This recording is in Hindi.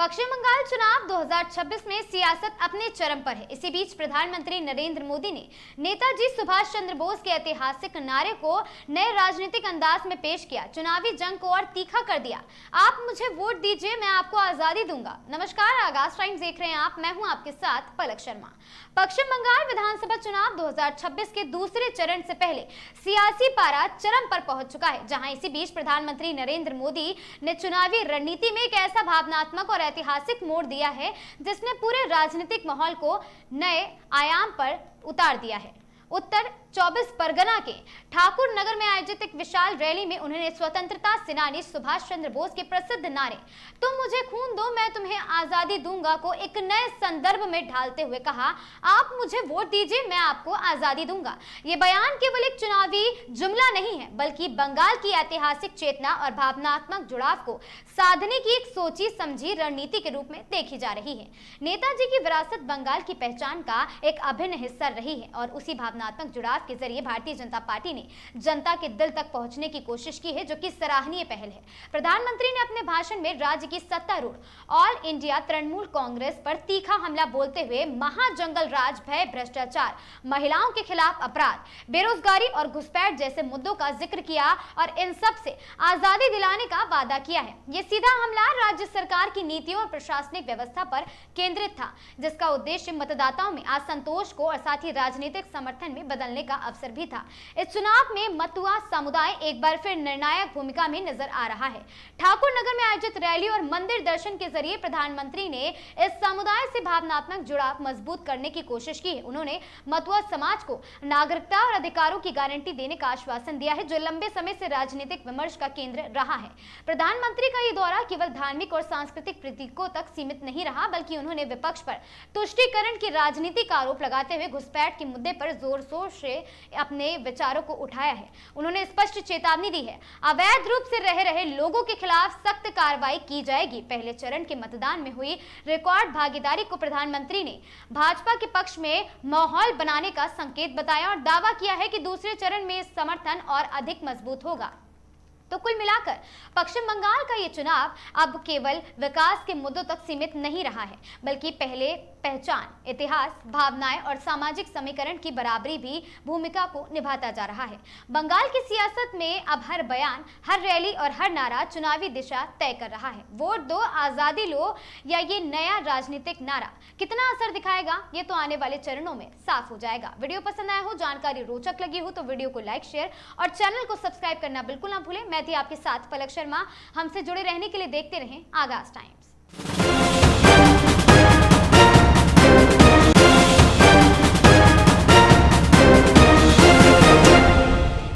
पश्चिम बंगाल चुनाव 2026 में सियासत अपने चरम पर है। इसी बीच प्रधानमंत्री नरेंद्र मोदी ने नेताजी सुभाष चंद्र बोस के ऐतिहासिक नारे को नए राजनीतिक अंदाज में पेश किया। चुनावी जंग को और तीखा कर दिया। आप मुझे वोट दीजिए, मैं आपको आजादी दूंगा। नमस्कार, आगाज टाइम्स देख रहे हैं आप। मैं हूं आपके साथ पलक शर्मा। पश्चिम बंगाल विधानसभा चुनाव 2026 के दूसरे चरण से पहले सियासी पारा चरम पर पहुंच चुका है, जहां इसी बीच प्रधानमंत्री नरेंद्र मोदी ने चुनावी रणनीति में एक ऐसा भावनात्मक और ऐतिहासिक मोड़ दिया है जिसने पूरे राजनीतिक माहौल को नए आयाम पर उतार दिया है। उत्तर 24 परगना के ठाकुर नगर में आयोजित एक विशाल रैली में उन्होंने स्वतंत्रता सेनानी सुभाष चंद्र बोस के प्रसिद्ध नारे तुम मुझे खून दो मैं तुम्हें आजादी दूंगा को एक नए संदर्भ में ढालते हुए कहा, आप मुझे वोट दीजिए, मैं आपको आजादी दूंगा। ये बयान केवल एक चुनावी जुमला नहीं है, बल्कि बंगाल की ऐतिहासिक चेतना और भावनात्मक जुड़ाव को साधने की एक सोची समझी रणनीति के रूप में देखी जा रही है। नेताजी की विरासत बंगाल की पहचान का एक अभिन्न हिस्सा रही है और उसी भावनात्मक जुड़ाव के जरिए भारतीय जनता पार्टी ने जनता के दिल तक पहुंचने की कोशिश की है, जो कि सराहनीय पहल है। प्रधानमंत्री ने अपने भाषण में राज्य की सत्तारूढ़ ऑल इंडिया तृणमूल कांग्रेस पर तीखा हमला बोलते हुए महाजंगल राज, भय, भ्रष्टाचार, महिलाओं के खिलाफ अपराध, बेरोजगारी और घुसपैठ जैसे मुद्दों का जिक्र किया और इन सब से आजादी दिलाने का वादा किया है। ये सीधा हमला राज्य सरकार की नीतियों और प्रशासनिक व्यवस्था पर केंद्रित था, जिसका उद्देश्य मतदाताओं में असंतोष को और साथ ही राजनीतिक समर्थन में बदलने का अवसर भी था। इस चुनाव में मतुआ समुदाय एक बार फिर निर्णायक भूमिका में नजर आ रहा है। ठाकुर नगर में आयोजित रैली और मंदिर दर्शन के जरिए प्रधानमंत्री ने इस समुदाय से भावनात्मक जुड़ाव मजबूत करने की कोशिश की है। उन्होंने मतुआ समाज को नागरिकता और अधिकारों की गारंटी देने का आश्वासन दिया है, जो लंबे समय से राजनीतिक विमर्श का केंद्र रहा है। प्रधानमंत्री का ये दौरा केवल धार्मिक और सांस्कृतिक प्रतीकों तक सीमित नहीं रहा, बल्कि उन्होंने विपक्ष पर तुष्टीकरण की राजनीति का आरोप लगाते हुए घुसपैठ के मुद्दे पर जोर शोर से अपने विचारों को उठाया है। उन्होंने स्पष्ट चेतावनी दी है, अवैध रूप से रह रहे लोगों के खिलाफ सख्त कार्रवाई की जाएगी। पहले चरण के मतदान में हुई रिकॉर्ड भागीदारी को प्रधानमंत्री ने भाजपा के पक्ष में माहौल बनाने का संकेत बताया और दावा किया है कि दूसरे चरण में समर्थन और अधिक मजबूत होगा। तो कुल मिलाकर पश्चिम बंगाल का ये चुनाव अब केवल विकास के मुद्दों तक सीमित नहीं रहा है, बल्कि पहले पहचान, इतिहास, भावनाएं और सामाजिक समीकरण की बराबरी भी भूमिका को निभाता जा रहा है। बंगाल की सियासत में अब हर बयान, हर रैली और हर नारा चुनावी दिशा तय कर रहा है। वोट दो, आजादी लो या ये नया राजनीतिक नारा कितना असर दिखाएगा, ये तो आने वाले चरणों में साफ हो जाएगा। वीडियो पसंद आया हो, जानकारी रोचक लगी हो तो वीडियो को लाइक, शेयर और चैनल को सब्सक्राइब करना बिल्कुल ना भूलें। मैं थी आपके साथ पलक शर्मा। हमसे जुड़े रहने के लिए देखते रहें आगाज टाइम।